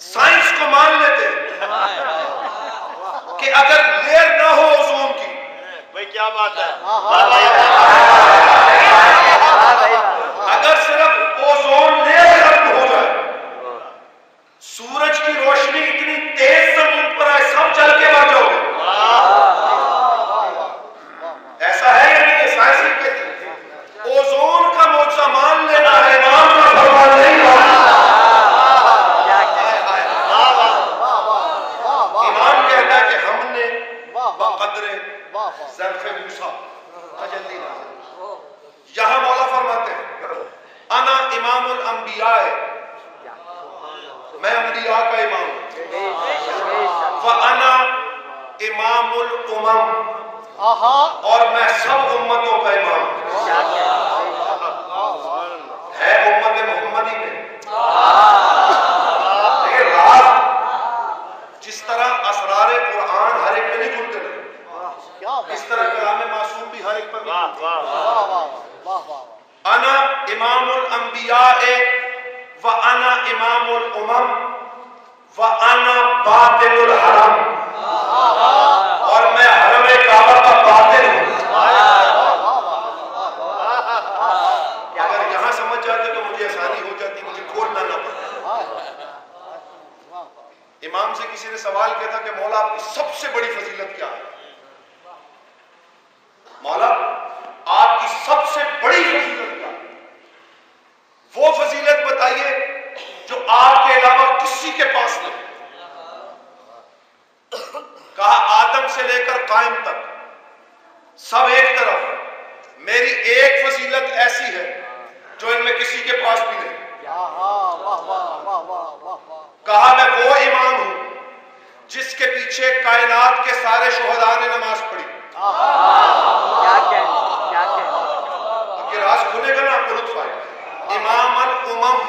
سائنس کو مان لیتے کہ اگر لیر نہ ہو اوزون کی, بھائی کیا بات ہے, اگر صرف اوزون لیر ختم ہو جائے, سورج کی روشنی اتنی تیز زمین پر آئے سب جل کے مر جاؤ گے. ایسا ہے یا نہیں؟ سائنس ہی کہتی ہے اوزون کا معجزہ مان لینا ہے, امام کا فرمان نہیں ماننا. امام کہتا ہے کہ ہم نے بقدر ظرف موسیٰ تجلی نازل. یہاں مولا فرماتے ہیں انا امام الانبیاء, میں انبیاء کا امام ہوں, وانا امام الامم, اور میں سب امتوں کا امام ہوں. ہے امت محمدی میں لیکن راز جس طرح اسرار قرآن ہر ایک پہ نہیں کھلتے نہیں, اس طرح کلام معصوم بھی ہر ایک پہ نہیں کھلتے. انا امام الانبیاء وانا امام الامم وانا باطن الحرم, اور میں حرم کعبہ کا باطن ہوں. اگر یہاں سمجھ جاتے تو مجھے آسانی ہو جاتی, مجھے کھولنا نہ پڑتا. امام سے کسی نے سوال کیا تھا کہ مولا آپ کی سب سے بڑی فضیلت کیا ہے, مولا آپ کی سب سے بڑی فضیلت کیا ہے, وہ فضیلت بتائیے جو آپ کے علاوہ کسی کے پاس نہیں. کہا آدم سے لے کر قائم تک سب ایک طرف, میری ایک فضیلت ایسی ہے جو ان میں کسی کے پاس بھی نہیں. کہا میں وہ امام ہوں جس کے پیچھے کائنات کے سارے شہداء نے نماز پڑھی. اب یہ راز کھلے گا نا آپ کو لطف آئے گا. امام الامم,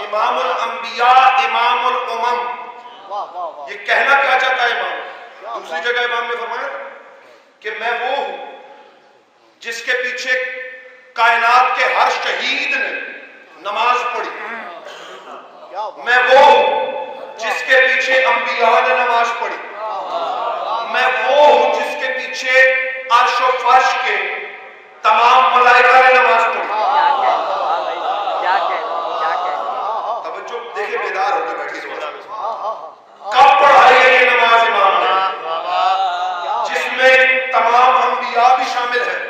امام الانبیاء, امام الامم, یہ کہنا کیا چاہتا ہے امام. دوسری جگہ امام نے فرمایا کہ میں وہ ہوں جس کے پیچھے کائنات کے ہر شہید نے نماز پڑھی. میں وہ ہوں جس کے پیچھے انبیاء نے نماز پڑھی. میں وہ ہوں جس کے پیچھے عرش و فرش کے تمام ملائکہ نے نماز پڑھی. توجہ دیکھیں, بیدار ہو کے بیٹھی سوچا کب پڑھائی ہے یہ نماز امام نے, جس میں تمام انبیاء بھی شامل ہیں,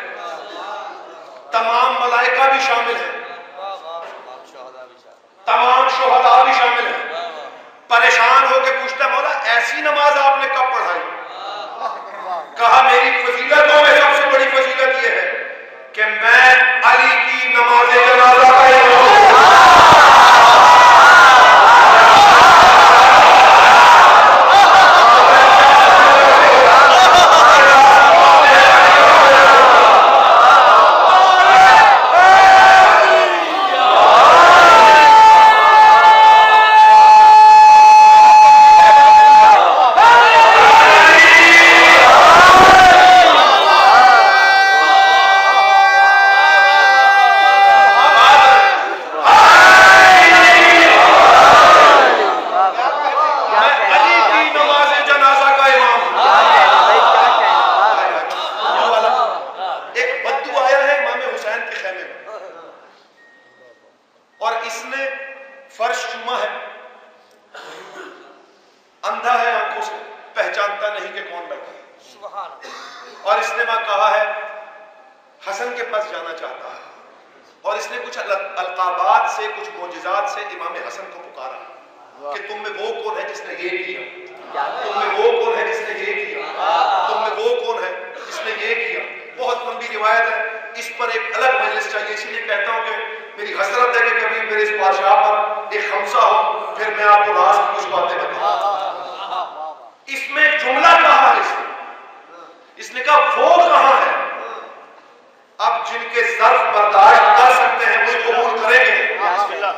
تمام ملائکہ بھی شامل ہیں, تمام شہداء بھی شامل ہیں. پریشان ہو کے پوچھتا مولا ایسی نماز آپ نے کب پڑھائی. کہا میری فضیلتوں میں سب سے بڑی فضیلت یہ ہے کہ میں علی کی نماز جنازہ کا امام ہوں. اور اس نے وہاں کہا ہے حسن کے پاس جانا چاہتا ہے اور اس نے کچھ القابات سے کچھ معجزات سے امام حسن کو پکارا کہ تم میں وہ کون ہے جس نے یہ کیا، تم میں وہ کون ہے جس نے یہ کیا، تم میں وہ کون ہے جس نے یہ کیا. بہت لمبی روایت ہے، اس پر ایک الگ مجلس چاہیے، اسی لیے کہتا ہوں کہ میری حسرت ہے کہ کبھی میرے اس بادشاہ پر ایک خمسہ ہو پھر میں آپ کو راز کی کچھ باتیں بتاؤں. اس میں جملہ کہا ہے، اس نے کہا وہ کہاں ہے. اب جن کے ظرف برداشت کر سکتے ہیں وہ قبول کریں گے.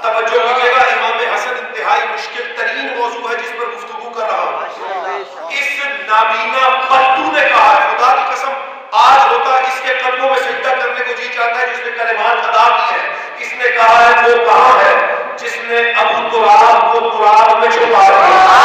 توجہ کیجیے گا، امام حسن انتہائی مشکل ترین موضوع ہے جس پر گفتگو کر رہا ہوں. اس نابینا بدو نے کہا ہے، خدا کی قسم آج ہوتا اس کے قدموں میں سجدہ کرنے کو جی چاہتا ہے جس نے کلمات ادا کی ہے. اس نے کہا ہے وہ کہاں ہے جس نے ابو تراب کو تراب میں چھپا دیا.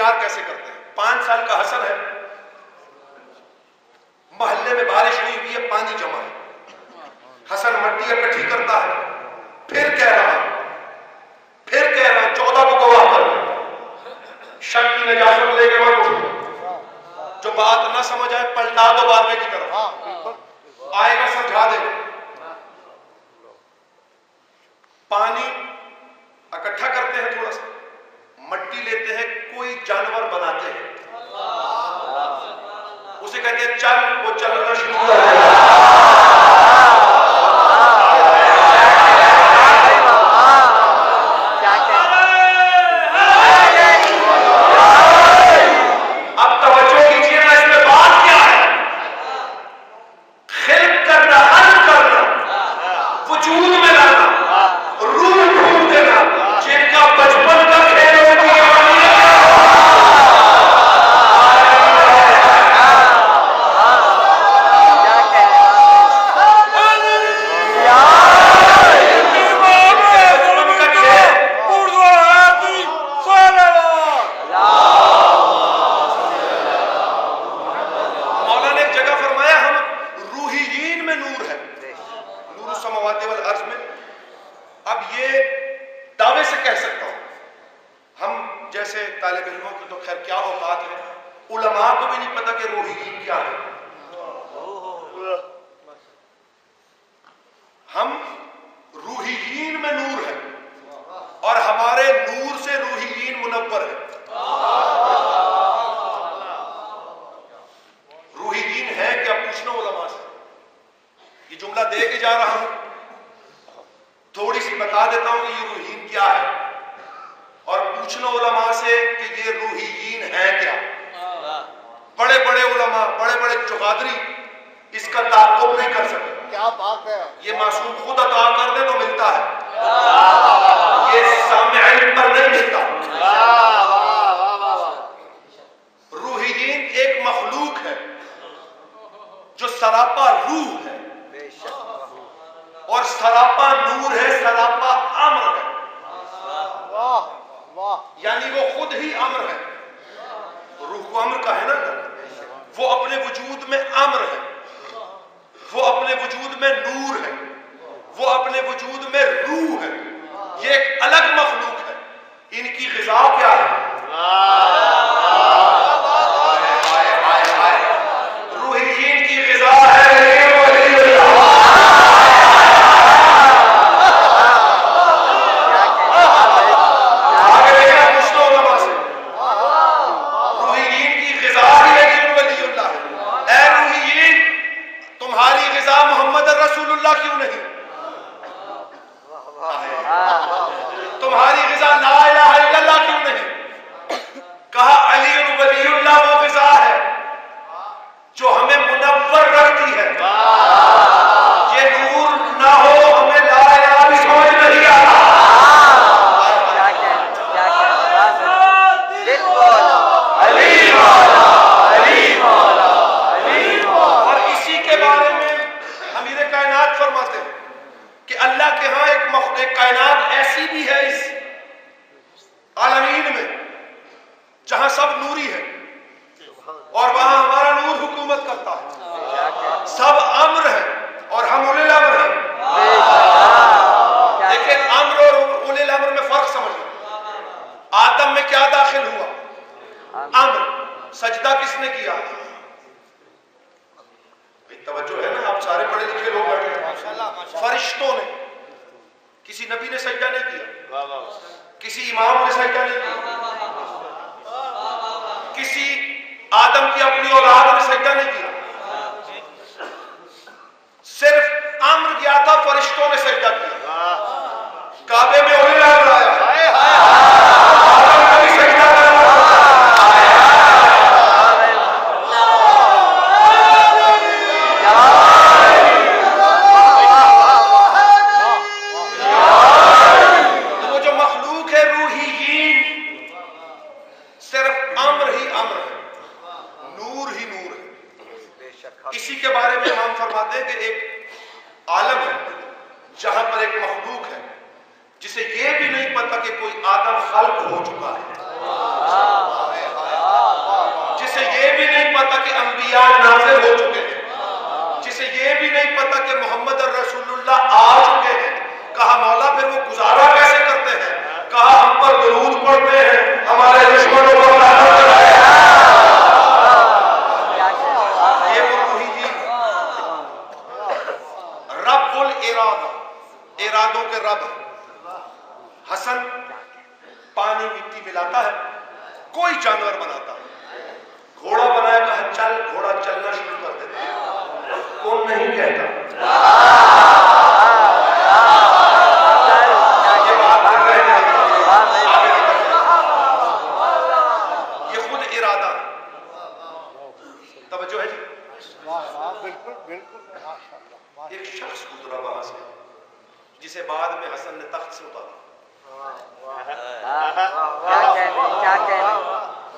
تیار کیسے کرتے ہیں؟ 5 سال کا حسن ہے، محلے میں بارش ہوئی ہوئی ہے، پانی جمع ہے، حسن مٹی اکٹھی کرتا ہے، پھر کہہ رہا 14 کو گواہ کر، شک کی نجاست لے کے مت اٹھو، جو بات نہ سمجھ آئے پلٹا دو بارے کی طرف، آئے گا سمجھا دے گا۔ پانی اکٹھا کرتے ہیں، تھوڑا سا مٹی لیتے ہیں، کوئی جانور بناتے ہیں، اسے کہتے ہیں چل، وہ چلنا شروع کر دے گا۔ جہاں ارادوں کے رب حسن پانی مٹی ملاتا ہے، کوئی جانور بناتا ہے، گھوڑا بنایا کہا چل، گھوڑا چلنا شروع کر دیتا ہے، کون نہیں کہتا یہ بات رہ جائے گی، یہ خود ارادہ توجہ ہے جی۔ بالکل بالکل ایک شخص گزرا وہاں سے جسے بعد میں حسن نے تخت سے اتارا،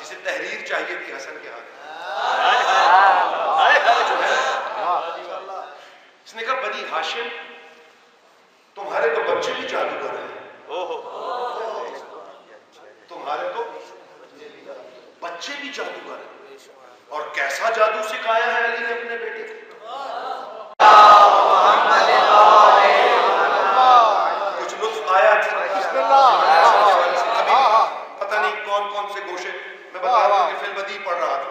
جسے تحریر چاہیے تھی حسن کے ہاتھ، اس نے کہا بنی ہاشم تمہارے تو بچے بھی جادوگر ہیں، تمہارے تو بچے بھی جادوگر ہیں، اور کیسا جادو سکھایا ہے علی نے اپنے بیٹے کو، کچھ لطف آیا پتہ نہیں کون کون سے گوشے، میں بتا رہا ہوں کہ فی البدیع پڑھ رہا تھا،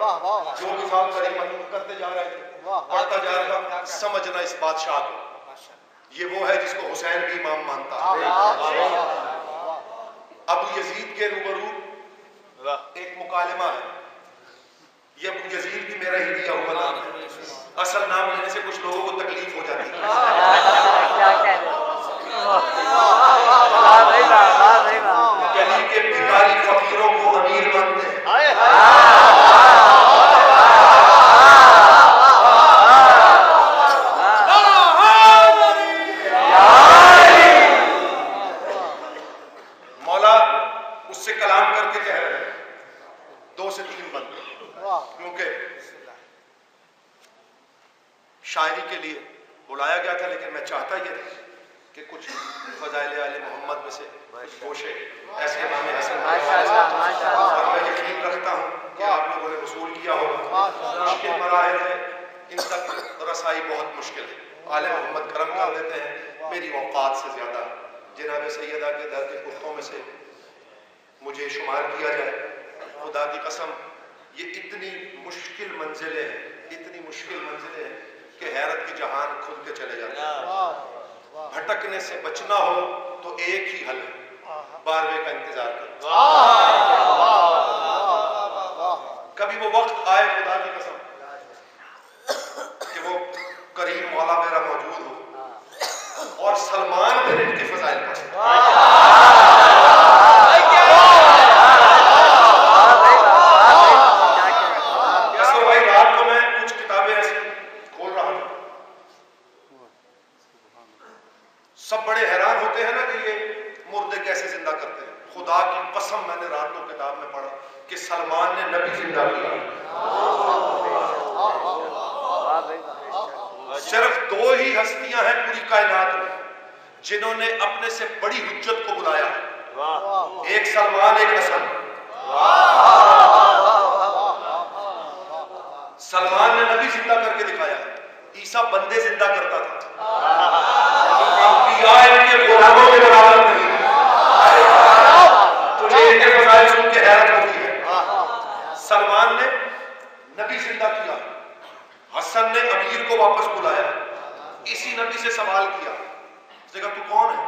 جو بھی صاحب قریب کرتے جا رہے تھے، پڑھتا جا رہا تھا، سمجھنا اس بادشاہ کو، یہ وہ ہے جس کو حسین بھی امام مانتا ہے۔ ابو یزید کے روبرو ایک مکالمہ ہے، یہ ابو یزید بھی میرا ہی دیا ہوا نام ہے، اصل نام لینے سے کچھ لوگوں کو تکلیف ہو جاتی ہے، گلی کے بھکاری فقیروں کو امیر مانتے ہیں، مولا اس سے کلام کر کے کہہ رہے ہیں 2 سے 3 بند، کیونکہ شاعری کے لیے بلایا گیا تھا، لیکن میں چاہتا یہ تھا کہ کچھ فضائل آل محمد میں سے کچھ گوشے ایسے امام حسن، اور میں یقین رکھتا ہوں کہ آپ لوگوں نے وصول کیا ہوگا، مشکل مراحل ہے، ان تک رسائی بہت مشکل ہے، آل محمد کرم کر دیتے ہیں، میری اوقات سے زیادہ جناب سیدہ کے در کے کتوں میں سے مجھے شمار کیا جائے، خدا کی قسم یہ اتنی مشکل منزلیں ہیں، اتنی مشکل منزلیں ہیں کہ حیرت کی جہان کھل کے چلے جاتے ہیں، بھٹکنے سے بچنا ہو تو ایک ہی حل ہے، 12ویں کا انتظار کرو، کبھی وہ وقت آئے خدا کی قسم کہ وہ کریم مولا میرا موجود ہو اور سلمان بن ان کے فضائل پڑھے، کسر بھائی رات کو میں کچھ کتابیں ایسی کھول رہا ہوں، سب بڑے حیران ہوتے ہیں نا کہ یہ مردے کیسے زندہ کرتے ہیں، خدا کی قسم میں نے رات کو کتاب میں پڑھا کہ سلمان نے نبی زندہ کیا، صرف 2 ہی ہستیاں ہیں پوری کائنات میں جنہوں نے اپنے سے بڑی حجت کو بلایا، ایک سلمان، ایک حسن۔ سلمان نے نبی زندہ کر کے دکھایا، عیسیٰ بندے زندہ کرتا تھا، انبیاء ان کے غلاموں کے برابر نہیں، تجھے ان کے فضائل سن کے حیرت ہوتی ہے، سلمان نے نبی زندہ کیا، حسن نے امیر کو واپس بلایا، اسی نبی سے سوال کیا، اس نے کہا تو کون ہے،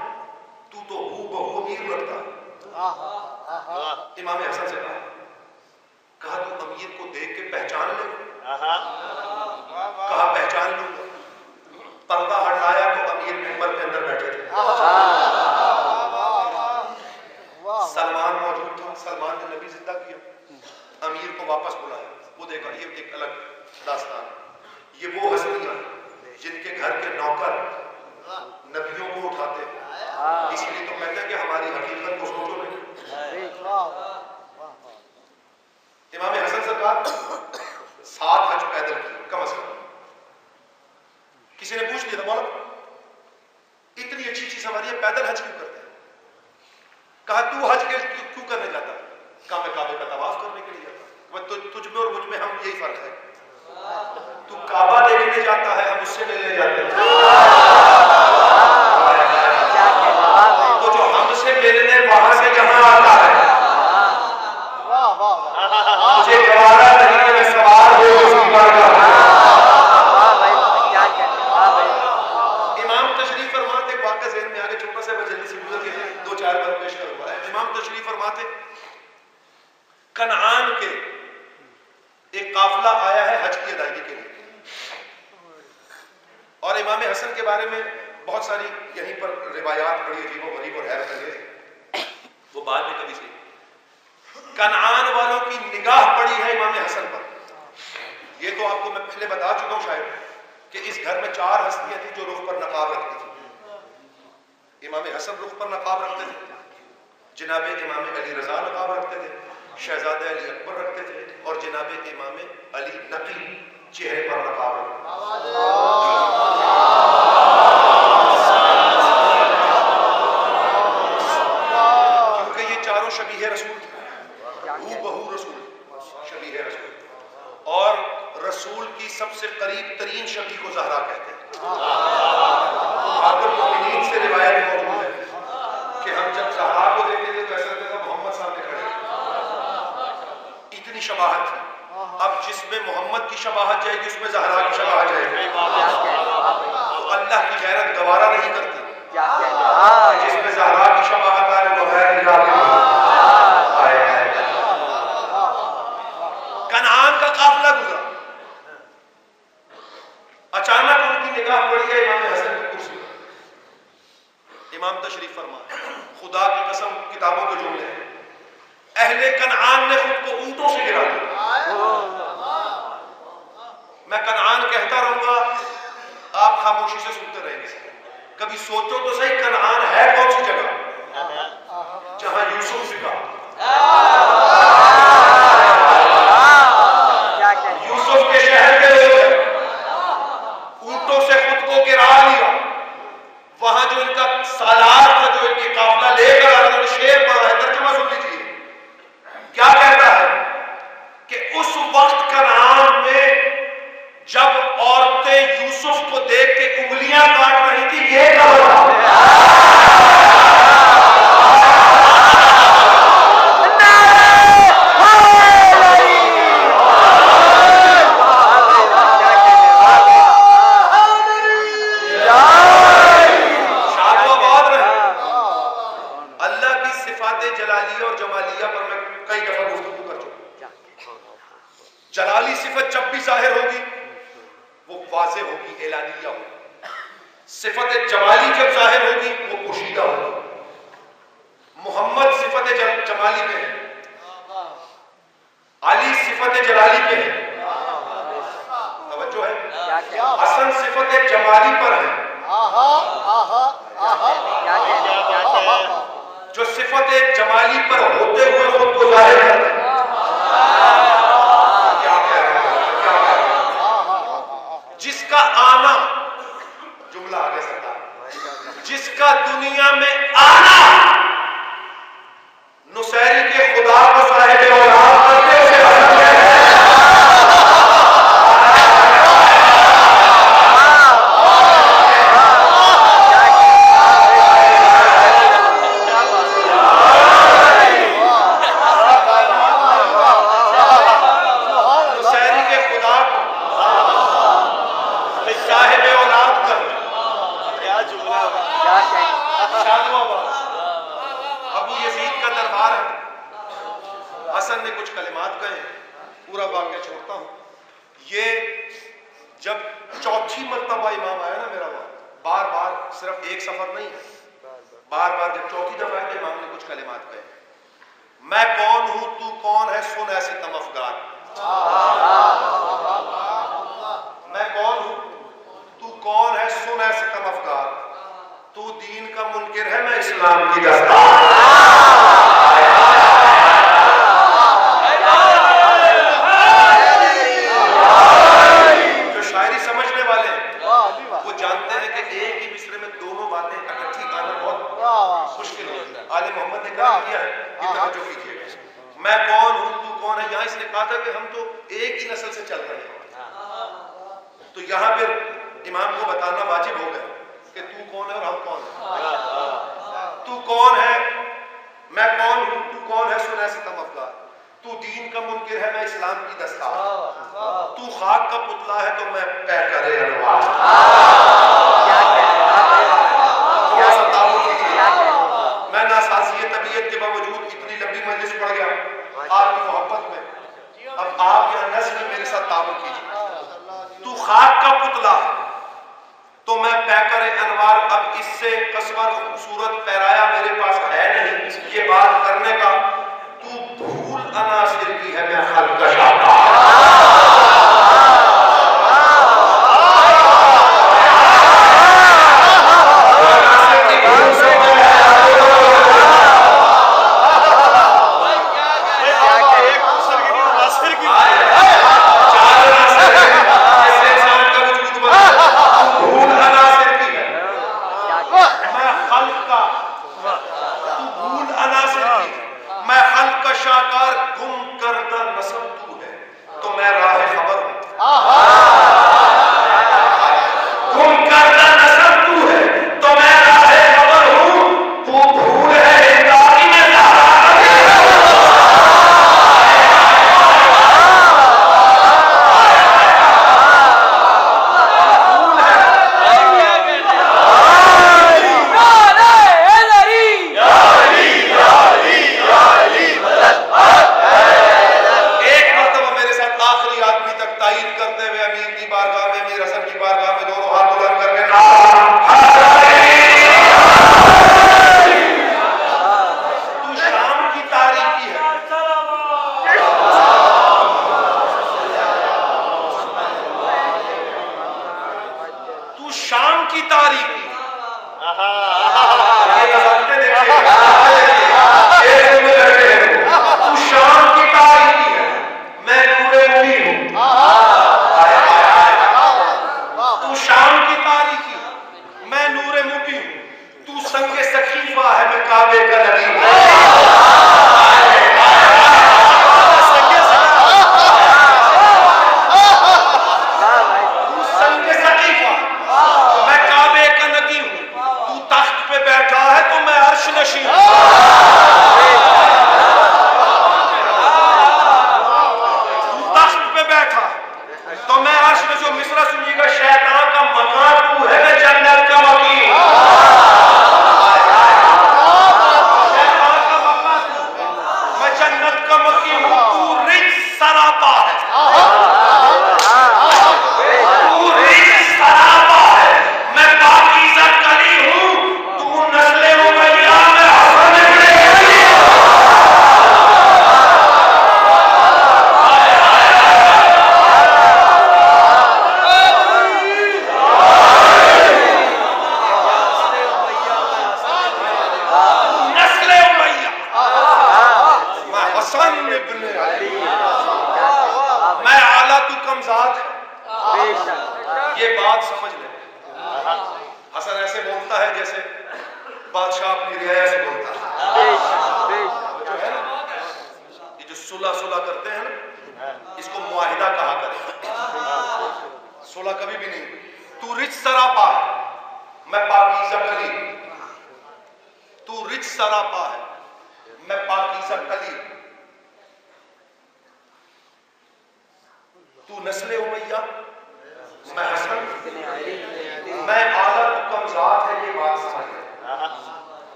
تو ہو بہو امیر لگتا ہے، امام حسن سے کہا تو امیر کو دیکھ کے پہچان لے، کہا پہچان لوں، پردہ ہٹایا تو امیر ممبر کے اندر بیٹھے تھے، سلمان موجود تھا، سلمان نے نبی زندہ کیا، امیر کو واپس بلایا، وہ دیکھا یہ ایک الگ داستان، یہ وہ ہستیاں جن کے گھر کے نوکر نبیوں کو اٹھاتے ہیں، اسی لیے تو کہتے ہیں کہ ہماری حقیقت کو سوچو نہیں۔ امام حسن سرکار 7 حج پیدل کی کم از کم، کسی نے پوچھ لیا تھا مولا اتنی اچھی سواری ہے پیدل حج کیوں کرتے ہیں، کہا تو حج کیوں کرنے جاتا ہے، کہا میں کعبے کا طواف کرنے کے لیے جاتا ہوں، تجھ میں اور مجھ میں ہم یہی فرق ہے، تو کعبہ دیکھنے جاتا ہے ہم اس سے ملنے جاتے ہیں، تو جو ہم سے ملنے وہاں سے جہاں آتا ہے مجھے گوارا نہیں ہے میں سوار ہو اس کی بارگاہ۔ امام تشریف فرما، ایک واقعہ ذہن میں آ گیا، میں چھوٹا سا جلدی سے گزر کے 2-4 بار پیش کروں گا. امام تشریف فرماتے کنعان کے ایک قافلہ آیا ہے حج کی ادائیگی کے لیے, اور امام حسن کے بارے میں بہت ساری یہیں پر روایات بڑی عجیب و غریب اور حیرت انگیز, وہ بعد میں کبھی سے. کنعان والوں کی نگاہ پڑی ہے امام حسن پر. یہ تو آپ کو میں پہلے بتا چکا ہوں شاید کہ اس گھر میں 4 ہستیاں تھیں جو رخ پر نقاب رکھتی تھیں. امام حسن رخ پر نقاب رکھتے تھے, جناب امام علی رضا نقاب رکھتے تھے, شہزادہ علی اکبر رکھتے تھے, اور جناب امام علی نقی چہرے پر نقاب رکھتے تھے. کیونکہ یہ چاروں شبیہ رسول تھے, ہو بہو رسول, شبیہ رسول, اور رسول کی سب سے قریب ترین شبیہ کو زہرا کہتے ہیں. آخر مومنین سے روایت موجود ہے کہ ہم جب زہرا کو دیکھتے تھے تو ایسا لگتا تھا محمد صاحب نے کھڑے تھے, اتنی شباہت تھی. اب جس میں محمد کی شباہت جائے گی اس میں زہرا کی شباہت جائے گی, تو اللہ کی غیرت گوارا نہیں کرتی. جس میں زہرا کی شباہت آئے وہ غیر آئے. کنعان کا قافلہ گزرا, اچانک ان کی نگاہ پڑی ہے امام حسن کی کرسی پر. امام تشریف فرما, خدا کی قسم کتابوں کے جملے ہیں, اہل کنعان نے خود کو اونٹوں سے گرا دیا. میں کنعان کہتا رہوں گا, آپ خاموشی سے سنتے رہیں گے. کبھی سوچو تو صحیح, کنعان ہے کون سی جگہ جہاں یوسف بکا, یوسف کے شہر کے لوگ ہیں, اونٹوں سے خود کو گرا لیا. وہاں جو ان کا سالار تھا, جو ان کی قافلہ لے کر آ رہا تھا, شعر پڑھا ہے, ترجمہ سن لیجیے. کیا کہتا ہے کہ اس وقت کنعان میں جب عورتیں یوسف کو دیکھ کے انگلیاں کاٹ رہی تھی, یہ جلالی صفت جب بھی ظاہر ہوگی وہ واضح ہوگی, اعلانیہ ہوگی. صفت جمالی جب ظاہر ہوگی وہ پوشیدہ ہوگی. محمد صفت جمالی پہ ہے, علی صفت جلالی پہ ہے, توجہ ہے, حسن صفت جمالی پر ہے, جو صفت جمالی پر ہوتے ہوئے خود کو ظاہر کرتے ہیں. جس کا آنا, جملہ آگے سکتا, جس کا دنیا میں آنا نصیری کے خدا کو صاحب اولاد کرتے اسے حسن کہتے ہیں. ابو یزید کا دربار ہے, حسن نے کچھ کلمات کہے, پورا واقعہ چھوڑتا ہوں. یہ جب چوتھی مرتبہ امام آیا نا میرا وہاں, بار بار, صرف ایک سفر نہیں ہے, بار بار جب چوتھی دفعہ آئے تو امام نے کچھ کلمات کہے. میں کون ہوں تو کون ہے سن ایسے تم افغان, میں کون ہوں تو کون ہے سن ایسے تم افغان, تو دین کا منکر ہے میں اسلام کی دستار. جو شاعری سمجھنے والے ہیں وہ جانتے ہیں کہ ایک ہی مصرے میں دونوں باتیں اکٹھی گانا بہت مشکل ہوتا ہے. آل محمد نے کہا کیا ہے, یہ توجہ کیجیے. میں کون ہوں تو کون ہے, یہاں اس نے کہا تھا کہ ہم تو ایک ہی نسل سے چل رہے ہیں, تو یہاں پھر امام کو بتانا واجب ہو گیا کہ تو کون ہے اور ہم کون ہیں. تو کون ہے, میں کون ہوں, تو کون ہے سن ایسے تم افغان, تو دین کا منکر ہے میں اسلام کی دستار, تو خاک کا پتلا ہے تو میں پہ کرے انوار. تھوڑا سا تعاون اذیت کے باوجود اتنی لمبی مجلس پڑھ گیا آپ کی محبت میں. اب آپ یہاں نسل میرے ساتھ تعامل کیجیے. تو خاک کا پتلا تو میں پیکر انوار اب اس سے قصور خوبصورت پیرایا میرے پاس ہے نہیں یہ بات کرنے کا. تو بھول عناصر کی ہے میں خلق کا شاہکار.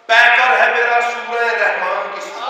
پیکر ہے میرا سورہ رحمان کی صورت.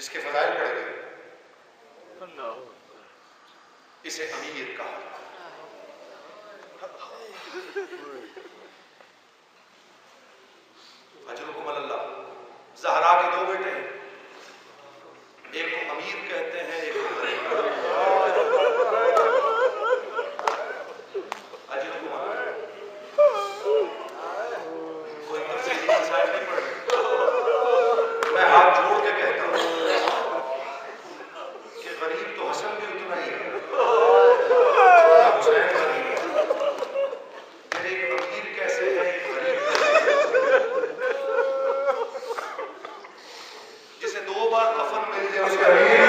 جس کے فضائل پڑے گئے اسے امیر کہا جاتا ہے۔ اجرکم اللہ، زہرا کے دو بیٹے ہیں، ایک کو امیر کہتے ہیں، ایک کو غریب۔ اجرکم اللہ، کوئی تفصیلی مسائل نہیں پڑھ رہے، میں ہاتھ جوڑ کے کہتا ہوں کہ غریب تو حسن بھی اتنا ہی ہے، حسین غریب ہے، پھر ایک امیر کیسے ہے، ایک غریب کیسے ہے؟ جسے دو بار کفن مل جائے اسے امیر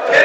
پھر